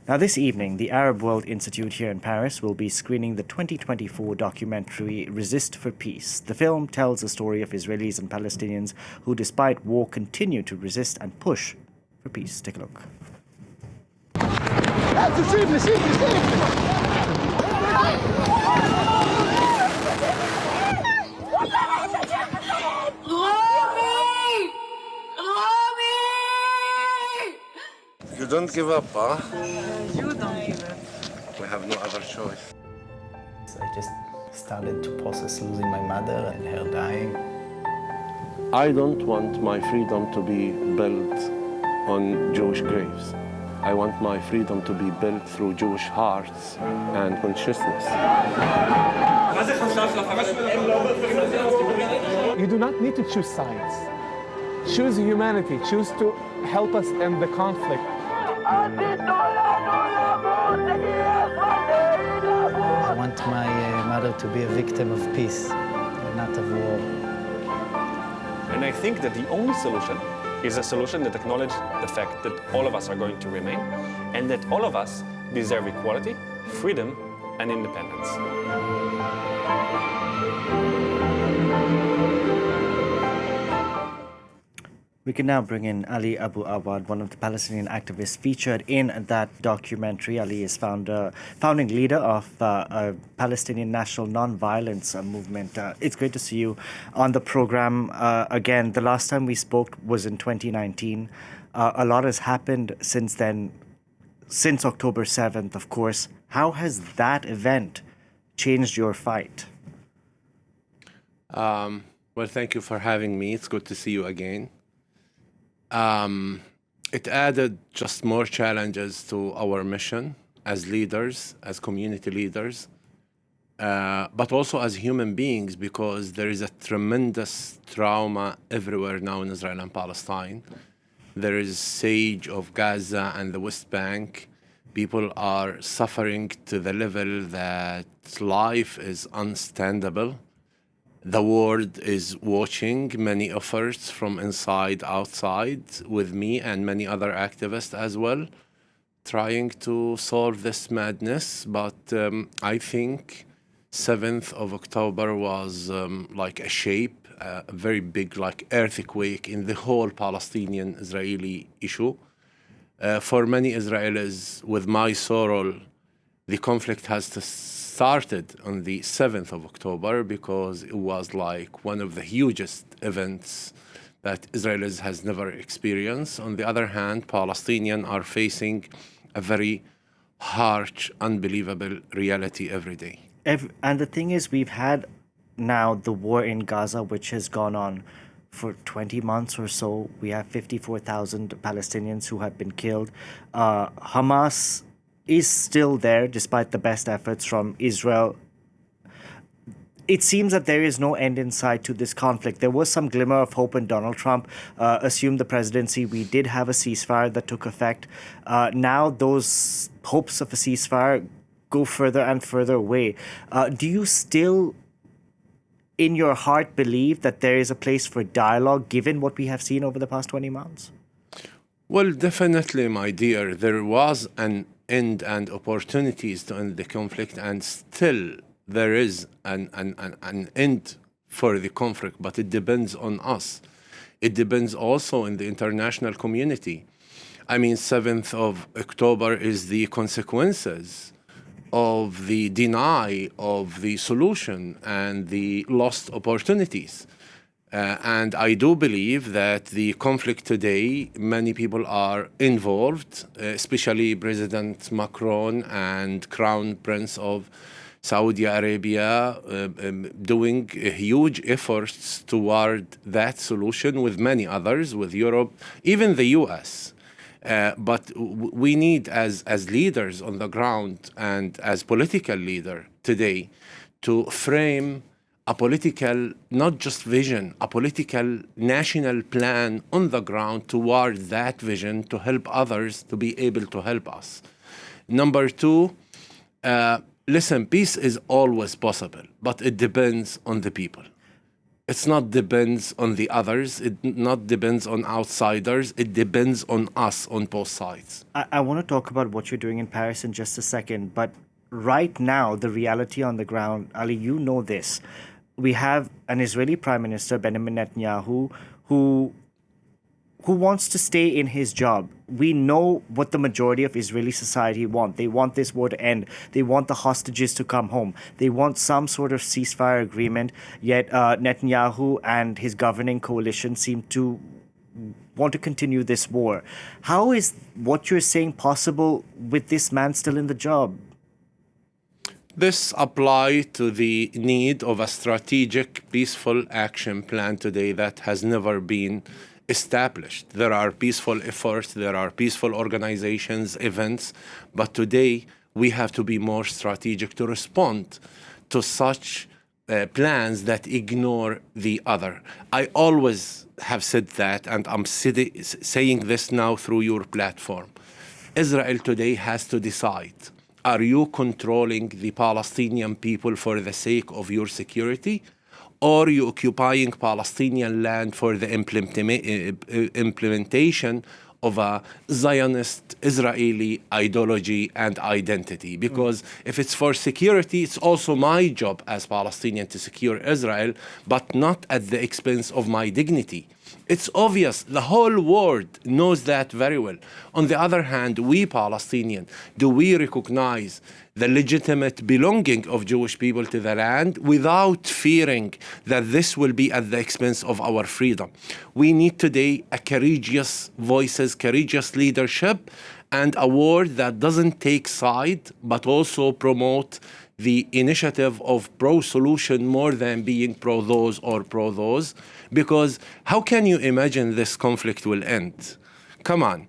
Now, this evening, the Arab World Institute here in Paris will be screening the 2024 documentary Resist for Peace. The film tells the story of Israelis and Palestinians who, despite war, continue to resist and push for peace. Take a look. You don't give up, huh? You don't give up. We have no other choice. I just started to process losing my mother and her dying. I don't want my freedom to be built on Jewish graves. I want my freedom to be built through Jewish hearts and consciousness. You do not need to choose sides. Choose humanity. Choose to help us end the conflict. I want my mother to be a victim of peace, not of war. And I think that the only solution is a solution that acknowledges the fact that all of us are going to remain and that all of us deserve equality, freedom, and independence. We can now bring in Ali Abu Awwad, one of the Palestinian activists featured in that documentary. Ali is founding leader of a Palestinian national nonviolence movement. It's great to see you on the program again. The last time we spoke was in 2019. A lot has happened since then, since October 7th, of course. How has that event changed your fight? Well, thank you for having me. It's good to see you again. It added just more challenges to our mission as leaders, as community leaders, but also as human beings, because there is a tremendous trauma everywhere now in Israel and Palestine. There is siege of Gaza and the West Bank. People are suffering to the level that life is unstandable. The world is watching many efforts from inside, outside, with me and many other activists as well, trying to solve this madness. But I think 7th of October was like a shape, a very big like earthquake in the whole Palestinian-Israeli issue. For many Israelis, with my sorrow, the conflict has started on the 7th of October because it was like one of the hugest events that Israelis has never experienced. On the other hand, Palestinians are facing a very harsh, unbelievable reality every day. And the thing is, we've had now the war in Gaza, which has gone on for 20 months or so. We have 54,000 Palestinians who have been killed. Hamas is still there despite the best efforts from Israel. It seems that there is no end in sight to this conflict. There was some glimmer of hope when Donald Trump assumed the presidency. We did have a ceasefire that took effect. Now those hopes of a ceasefire go further and further away. Do you still, in your heart, believe that there is a place for dialogue given what we have seen over the past 20 months? Well, definitely, my dear. There was an end and opportunities to end the conflict, and still there is an end for the conflict, but it depends on us. It depends also in the international community. I mean, 7th of October is the consequences of the deny of the solution and the lost opportunities. And I do believe that the conflict today, many people are involved, especially President Macron and Crown Prince of Saudi Arabia, doing huge efforts toward that solution with many others, with Europe, even the US. But we need, as leaders on the ground and as political leader today, to frame a political, not just vision, a political national plan on the ground toward that vision to help others to be able to help us. Number two, listen, peace is always possible, but it depends on the people. It's not depends on the others. It not depends on outsiders. It depends on us on both sides. I want to talk about what you're doing in Paris in just a second, but right now, the reality on the ground, Ali, you know this. We have an Israeli Prime Minister, Benjamin Netanyahu, who wants to stay in his job. We know what the majority of Israeli society want. They want this war to end. They want the hostages to come home. They want some sort of ceasefire agreement. Yet Netanyahu and his governing coalition seem to want to continue this war. How is what you're saying possible with this man still in the job? This applies to the need of a strategic, peaceful action plan today that has never been established. There are peaceful efforts, there are peaceful organizations, events, but today we have to be more strategic to respond to such plans that ignore the other. I always have said that, and I'm saying this now through your platform. Israel today has to decide, are you controlling the Palestinian people for the sake of your security? Or are you occupying Palestinian land for the implementation of a Zionist Israeli ideology and identity? Because if it's for security, it's also my job as Palestinian to secure Israel, but not at the expense of my dignity. It's obvious. The whole world knows that very well. On the other hand, we Palestinians, do we recognize the legitimate belonging of Jewish people to the land without fearing that this will be at the expense of our freedom? We need today a courageous voices, courageous leadership, and a word that doesn't take side, but also promote the initiative of pro-solution more than being pro-those or pro-those. Because how can you imagine this conflict will end? Come on.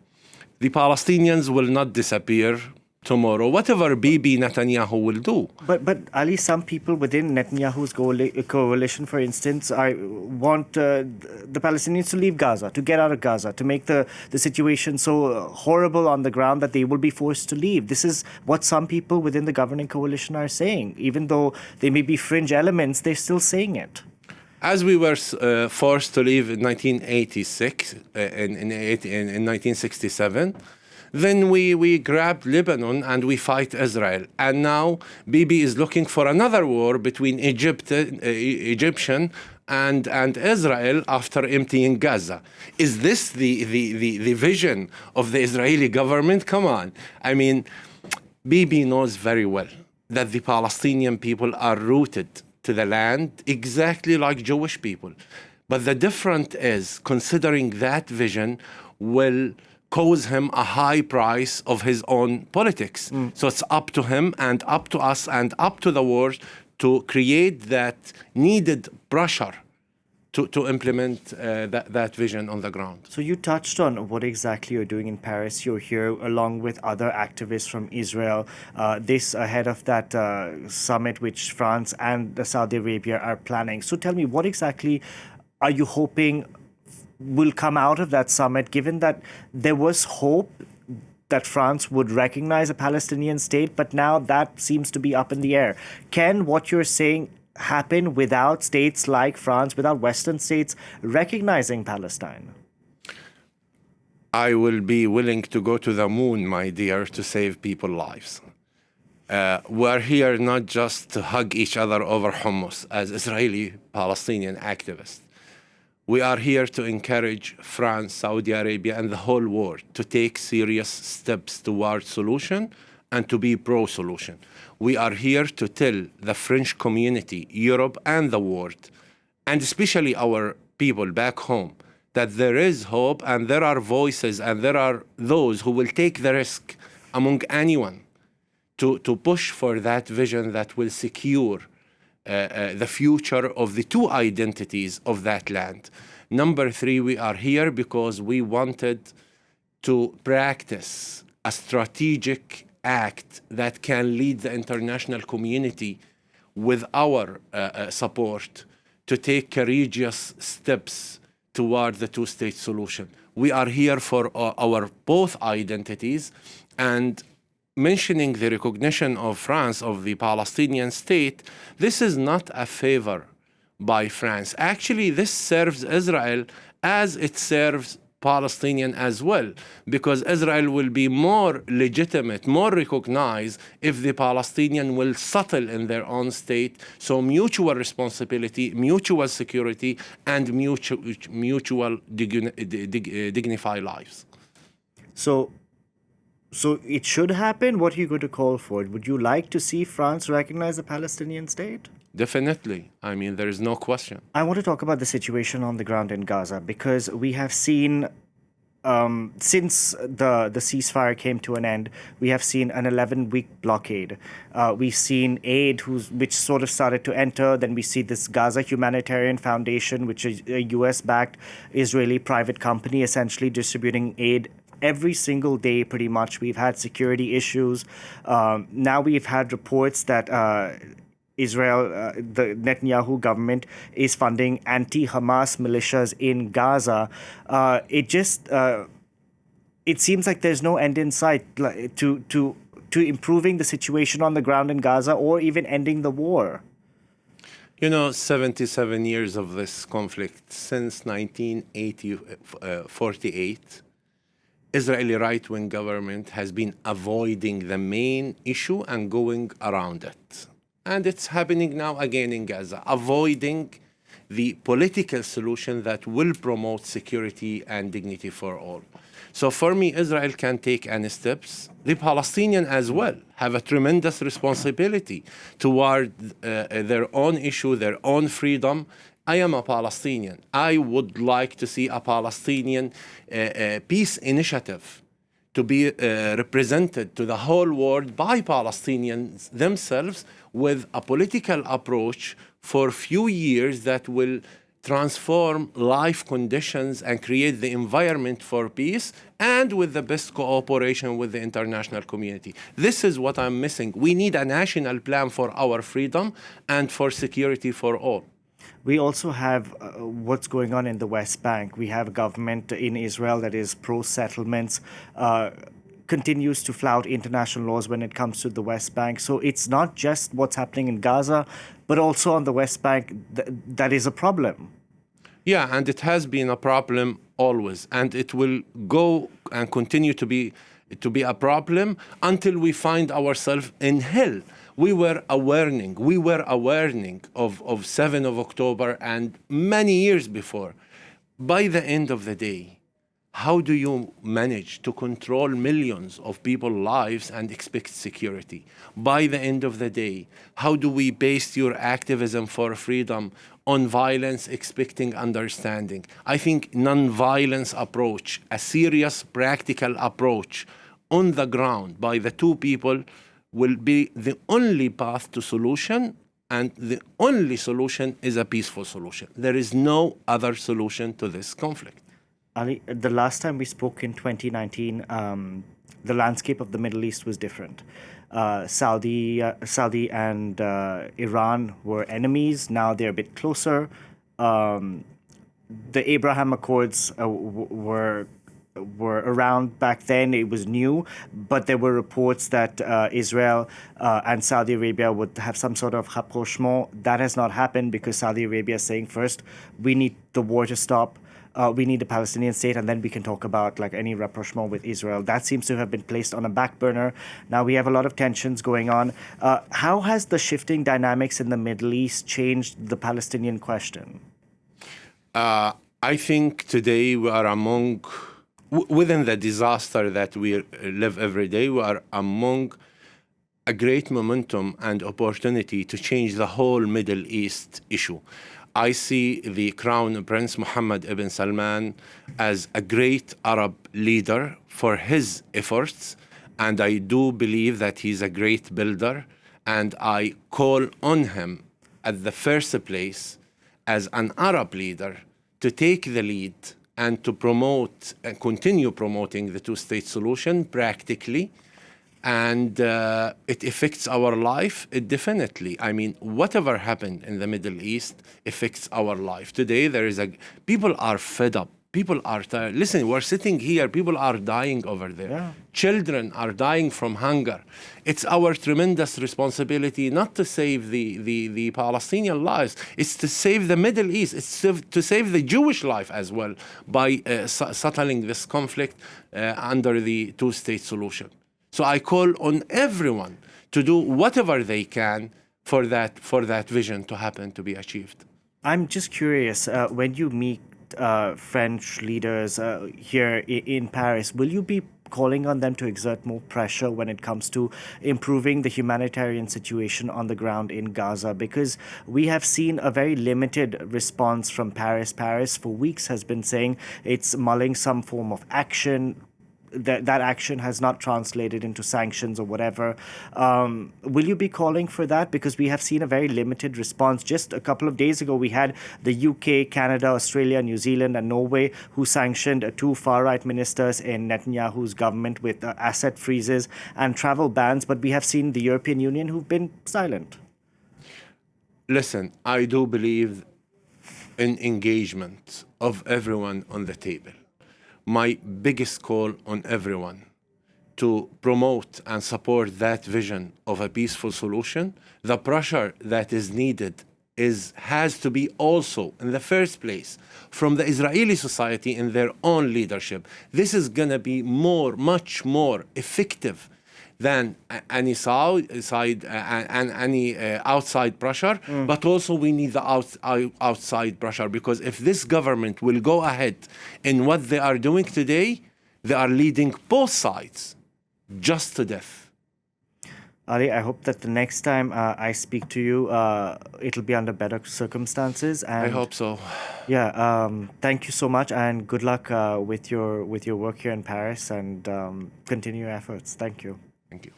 The Palestinians will not disappear tomorrow, whatever Bibi Netanyahu will do. But Ali, some people within Netanyahu's coalition, for instance, want the Palestinians to leave Gaza, to get out of Gaza, to make the situation so horrible on the ground that they will be forced to leave. This is what some people within the governing coalition are saying. Even though they may be fringe elements, they're still saying it. As we were forced to leave in 1986, in 1967, then we grabbed Lebanon and we fight Israel. And now Bibi is looking for another war between Egyptian and Israel after emptying Gaza. Is this the vision of the Israeli government? Come on. I mean, Bibi knows very well that the Palestinian people are rooted to the land exactly like Jewish people. But the difference is, considering that vision will cause him a high price of his own politics. So it's up to him and up to us and up to the world to create that needed pressure to implement that vision on the ground. So you touched on what exactly you're doing in Paris. You're here along with other activists from Israel. This ahead of that summit which France and Saudi Arabia are planning. So tell me, what exactly are you hoping will come out of that summit, given that there was hope that France would recognize a Palestinian state, but now that seems to be up in the air? Can what you're saying happen without states like France, without Western states recognizing Palestine? I will be willing to go to the moon, my dear, to save people's lives. We're here not just to hug each other over hummus as Israeli-Palestinian activists. We are here to encourage France, Saudi Arabia, and the whole world to take serious steps towards solution and to be pro-solution. We are here to tell the French community, Europe, and the world, and especially our people back home, that there is hope and there are voices and there are those who will take the risk among anyone to push for that vision that will secure the future of the two identities of that land. Number three, we are here because we wanted to practice a strategic act that can lead the international community with our support to take courageous steps toward the two-state solution. We are here for our both identities, and mentioning the recognition of France of the Palestinian state, this is not a favor by France. Actually, this serves Israel as it serves Palestinian as well, because Israel will be more legitimate, more recognized if the Palestinian will settle in their own state. So mutual responsibility, mutual security, and mutual dignified lives. So it should happen. What are you going to call for? Would you like to see France recognize the Palestinian state? Definitely. I mean, there is no question. I want to talk about the situation on the ground in Gaza because we have seen, since the ceasefire came to an end, we have seen an 11-week blockade. We've seen aid which sort of started to enter. Then we see this Gaza Humanitarian Foundation, which is a US-backed Israeli private company, essentially distributing aid every single day, pretty much. We've had security issues. Now we've had reports that Israel, the Netanyahu government, is funding anti-Hamas militias in Gaza. It seems like there's no end in sight to improving the situation on the ground in Gaza or even ending the war. 77 years of this conflict, since 1948, Israeli right-wing government has been avoiding the main issue and going around it. And it's happening now again in Gaza, avoiding the political solution that will promote security and dignity for all. So for me, Israel can take any steps. The Palestinians as well have a tremendous responsibility toward their own issue, their own freedom. I am a Palestinian. I would like to see a Palestinian peace initiative to be represented to the whole world by Palestinians themselves with a political approach for a few years that will transform life conditions and create the environment for peace, and with the best cooperation with the international community. This is what I'm missing. We need a national plan for our freedom and for security for all. We also have what's going on in the West Bank. We have a government in Israel that is pro-settlements, continues to flout international laws when it comes to the West Bank. So it's not just what's happening in Gaza, but also on the West Bank that is a problem. Yeah, and it has been a problem always, and it will go and continue to be a problem until we find ourselves in hell. We were a warning of 7 of October and many years before. By the end of the day, how do you manage to control millions of people's lives and expect security? By the end of the day, how do we base your activism for freedom on violence, expecting understanding? I think non-violence approach, a serious practical approach on the ground by the two people will be the only path to solution, and the only solution is a peaceful solution. There is no other solution to this conflict. Ali, the last time we spoke in 2019, the landscape of the Middle East was different. Saudi and Iran were enemies. Now they're a bit closer. The Abraham Accords were around back then. It was new, but there were reports that Israel and Saudi Arabia would have some sort of rapprochement. That has not happened because Saudi Arabia is saying first, we need the war to stop. We need a Palestinian state, and then we can talk about like any rapprochement with Israel. That seems to have been placed on a back burner. Now we have a lot of tensions going on. How has the shifting dynamics in the Middle East changed the Palestinian question? I think today we are among, within the disaster that we live every day, we are among a great momentum and opportunity to change the whole Middle East issue. I see the Crown Prince Mohammed ibn Salman as a great Arab leader for his efforts, and I do believe that he's a great builder, and I call on him at the first place as an Arab leader to take the lead and to promote and continue promoting the two-state solution practically. And it affects our life, definitely. I mean, whatever happened in the Middle East affects our life. Today, people are fed up. People are tired. Listen, we're sitting here. People are dying over there. Yeah. Children are dying from hunger. It's our tremendous responsibility not to save the Palestinian lives. It's to save the Middle East. It's to save the Jewish life as well by settling this conflict under the two-state solution. So I call on everyone to do whatever they can for that vision to happen, to be achieved. I'm just curious, when you meet French leaders here in Paris, will you be calling on them to exert more pressure when it comes to improving the humanitarian situation on the ground in Gaza? Because we have seen a very limited response from Paris. Paris for weeks has been saying it's mulling some form of action. That action has not translated into sanctions or whatever. Will you be calling for that? Because we have seen a very limited response. Just a couple of days ago, we had the UK, Canada, Australia, New Zealand, and Norway who sanctioned two far-right ministers in Netanyahu's government with asset freezes and travel bans. But we have seen the European Union who've been silent. Listen, I do believe in engagement of everyone on the table. My biggest call on everyone to promote and support that vision of a peaceful solution. The pressure that is needed has to be also, in the first place, from the Israeli society in their own leadership. This is going to be much more effective than any outside pressure, but also we need the outside pressure, because if this government will go ahead in what they are doing today, they are leading both sides just to death. Ali, I hope that the next time I speak to you, it'll be under better circumstances. And I hope so. Yeah, thank you so much, and good luck with your work here in Paris, and continue your efforts. Thank you. Thank you.